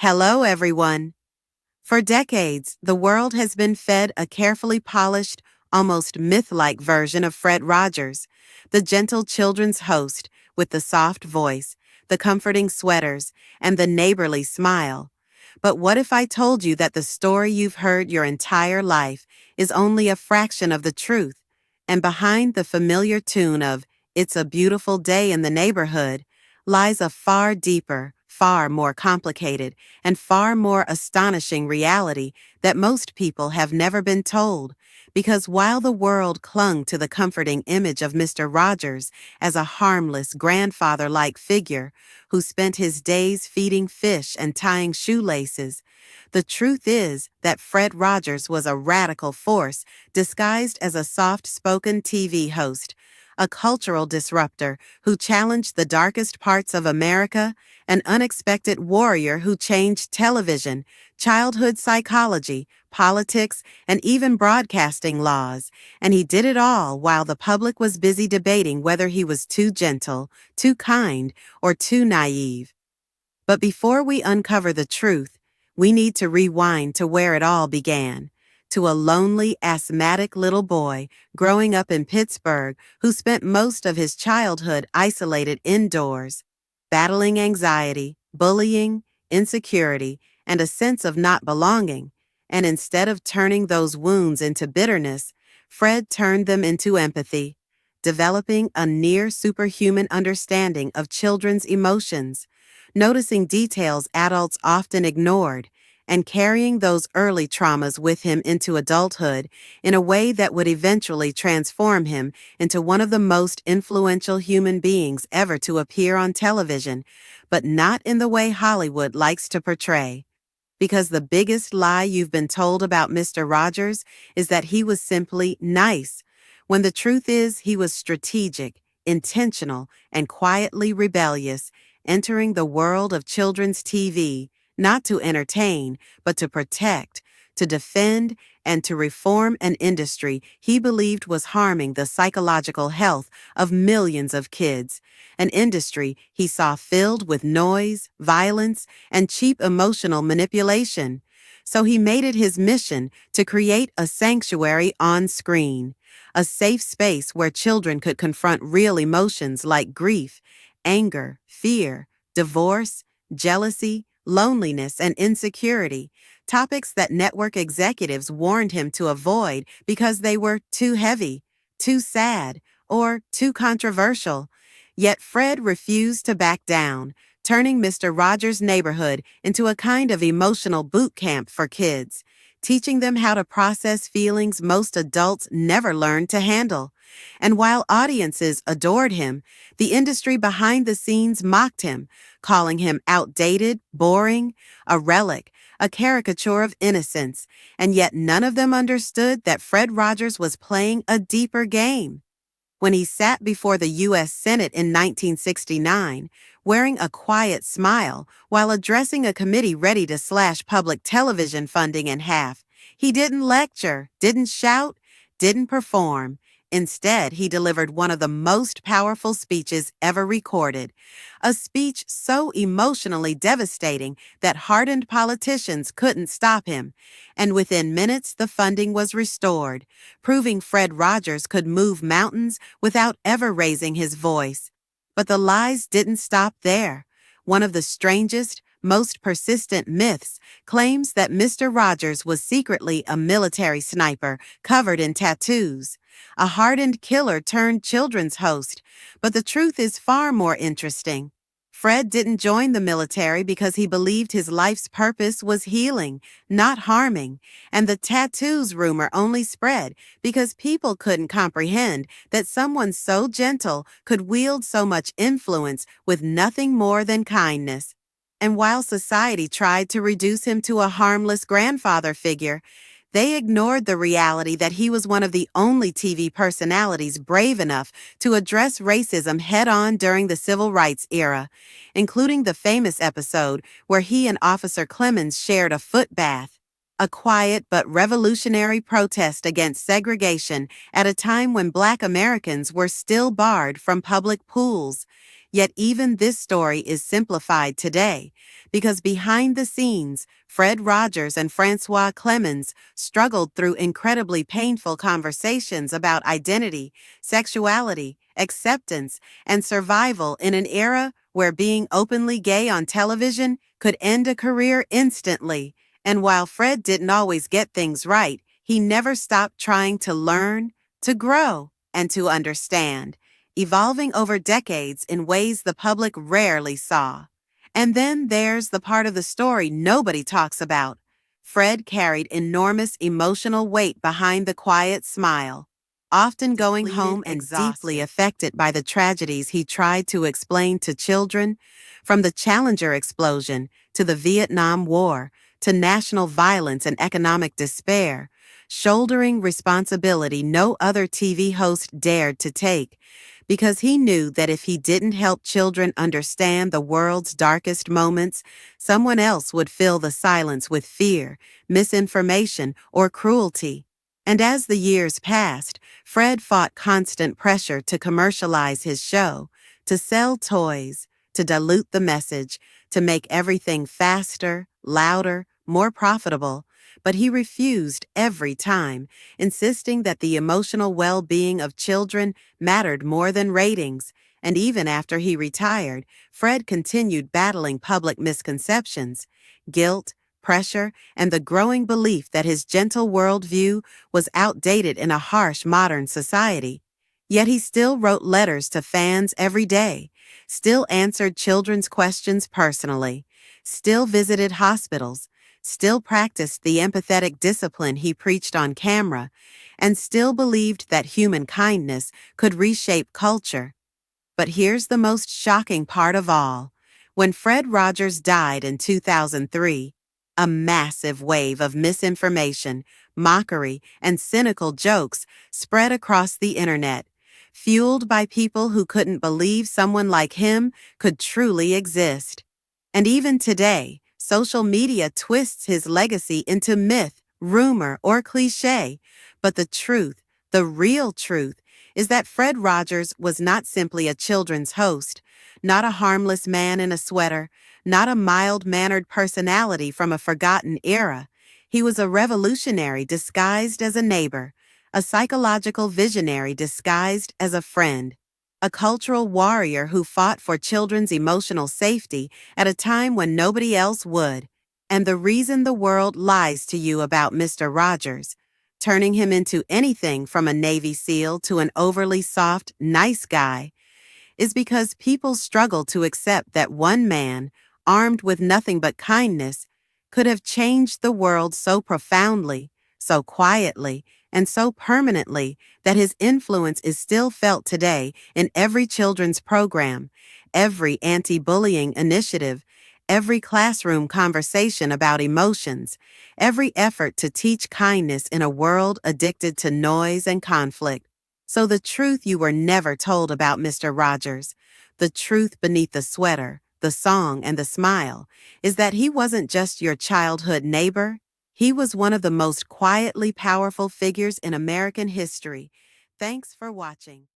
Hello, everyone. For decades, the world has been fed a carefully polished, almost myth-like version of Fred Rogers, the gentle children's host with the soft voice, the comforting sweaters, and the neighborly smile. But what if I told you that the story you've heard your entire life is only a fraction of the truth, and behind the familiar tune of "It's a Beautiful Day in the Neighborhood" lies a far deeper, far more complicated, and far more astonishing reality that most people have never been told, because while the world clung to the comforting image of Mr. Rogers as a harmless, grandfather-like figure who spent his days feeding fish and tying shoelaces, the truth is that Fred Rogers was a radical force disguised as a soft-spoken TV host, a cultural disruptor who challenged the darkest parts of America, an unexpected warrior who changed television, childhood psychology, politics, and even broadcasting laws, and he did it all while the public was busy debating whether he was too gentle, too kind, or too naive. But before we uncover the truth, we need to rewind to where it all began, to a lonely, asthmatic little boy growing up in Pittsburgh who spent most of his childhood isolated indoors, battling anxiety, bullying, insecurity, and a sense of not belonging. And instead of turning those wounds into bitterness, Fred turned them into empathy, developing a near superhuman understanding of children's emotions, noticing details adults often ignored, and carrying those early traumas with him into adulthood in a way that would eventually transform him into one of the most influential human beings ever to appear on television, but not in the way Hollywood likes to portray. Because the biggest lie you've been told about Mr. Rogers is that he was simply nice, when the truth is he was strategic, intentional, and quietly rebellious, entering the world of children's TV, not to entertain, but to protect, to defend, and to reform an industry he believed was harming the psychological health of millions of kids, an industry he saw filled with noise, violence, and cheap emotional manipulation. So he made it his mission to create a sanctuary on screen, a safe space where children could confront real emotions like grief, anger, fear, divorce, jealousy, loneliness, and insecurity, topics that network executives warned him to avoid because they were too heavy, too sad, or too controversial. Yet Fred refused to back down, turning Mr. Rogers' Neighborhood into a kind of emotional boot camp for kids, teaching them how to process feelings most adults never learned to handle. And while audiences adored him, the industry behind the scenes mocked him, calling him outdated, boring, a relic, a caricature of innocence, and yet none of them understood that Fred Rogers was playing a deeper game. When he sat before the U.S. Senate in 1969, wearing a quiet smile while addressing a committee ready to slash public television funding in half, he didn't lecture, didn't shout, didn't perform. Instead, he delivered one of the most powerful speeches ever recorded, a speech so emotionally devastating that hardened politicians couldn't stop him, and within minutes the funding was restored, proving Fred Rogers could move mountains without ever raising his voice. But the lies didn't stop there. One of the strangest, most persistent myths claims that Mr. Rogers was secretly a military sniper covered in tattoos, a hardened killer turned children's host. But the truth is far more interesting. Fred didn't join the military because he believed his life's purpose was healing, not harming, and the tattoos rumor only spread because people couldn't comprehend that someone so gentle could wield so much influence with nothing more than kindness. And while society tried to reduce him to a harmless grandfather figure, they ignored the reality that he was one of the only TV personalities brave enough to address racism head-on during the Civil Rights era, including the famous episode where he and Officer Clemens shared a foot bath, a quiet but revolutionary protest against segregation at a time when Black Americans were still barred from public pools. Yet even this story is simplified today, because behind the scenes, Fred Rogers and Francois Clemens struggled through incredibly painful conversations about identity, sexuality, acceptance, and survival in an era where being openly gay on television could end a career instantly. And while Fred didn't always get things right, he never stopped trying to learn, to grow, and to understand, evolving over decades in ways the public rarely saw. And then there's the part of the story nobody talks about. Fred carried enormous emotional weight behind the quiet smile, often going home and deeply affected by the tragedies he tried to explain to children, from the Challenger explosion to the Vietnam War to national violence and economic despair, shouldering responsibility no other TV host dared to take, because he knew that if he didn't help children understand the world's darkest moments, someone else would fill the silence with fear, misinformation, or cruelty. And as the years passed, Fred fought constant pressure to commercialize his show, to sell toys, to dilute the message, to make everything faster, louder, more profitable. But he refused every time, insisting that the emotional well-being of children mattered more than ratings. And even after he retired, Fred continued battling public misconceptions, guilt, pressure, and the growing belief that his gentle worldview was outdated in a harsh modern society. Yet he still wrote letters to fans every day, still answered children's questions personally, still visited hospitals, still practiced the empathetic discipline he preached on camera, and still believed that human kindness could reshape culture. But here's the most shocking part of all. When Fred Rogers died in 2003, a massive wave of misinformation, mockery, and cynical jokes spread across the internet, fueled by people who couldn't believe someone like him could truly exist. And even today, social media twists his legacy into myth, rumor, or cliché. But the truth, the real truth, is that Fred Rogers was not simply a children's host, not a harmless man in a sweater, not a mild-mannered personality from a forgotten era. He was a revolutionary disguised as a neighbor, a psychological visionary disguised as a friend, a cultural warrior who fought for children's emotional safety at a time when nobody else would. And the reason the world lies to you about Mr. Rogers, turning him into anything from a Navy SEAL to an overly soft, nice guy, is because people struggle to accept that one man, armed with nothing but kindness, could have changed the world so profoundly, so quietly, and so permanently that his influence is still felt today in every children's program, every anti-bullying initiative, every classroom conversation about emotions, every effort to teach kindness in a world addicted to noise and conflict. So the truth you were never told about Mr. Rogers, the truth beneath the sweater, the song, and the smile, is that he wasn't just your childhood neighbor. He was one of the most quietly powerful figures in American history. Thanks for watching.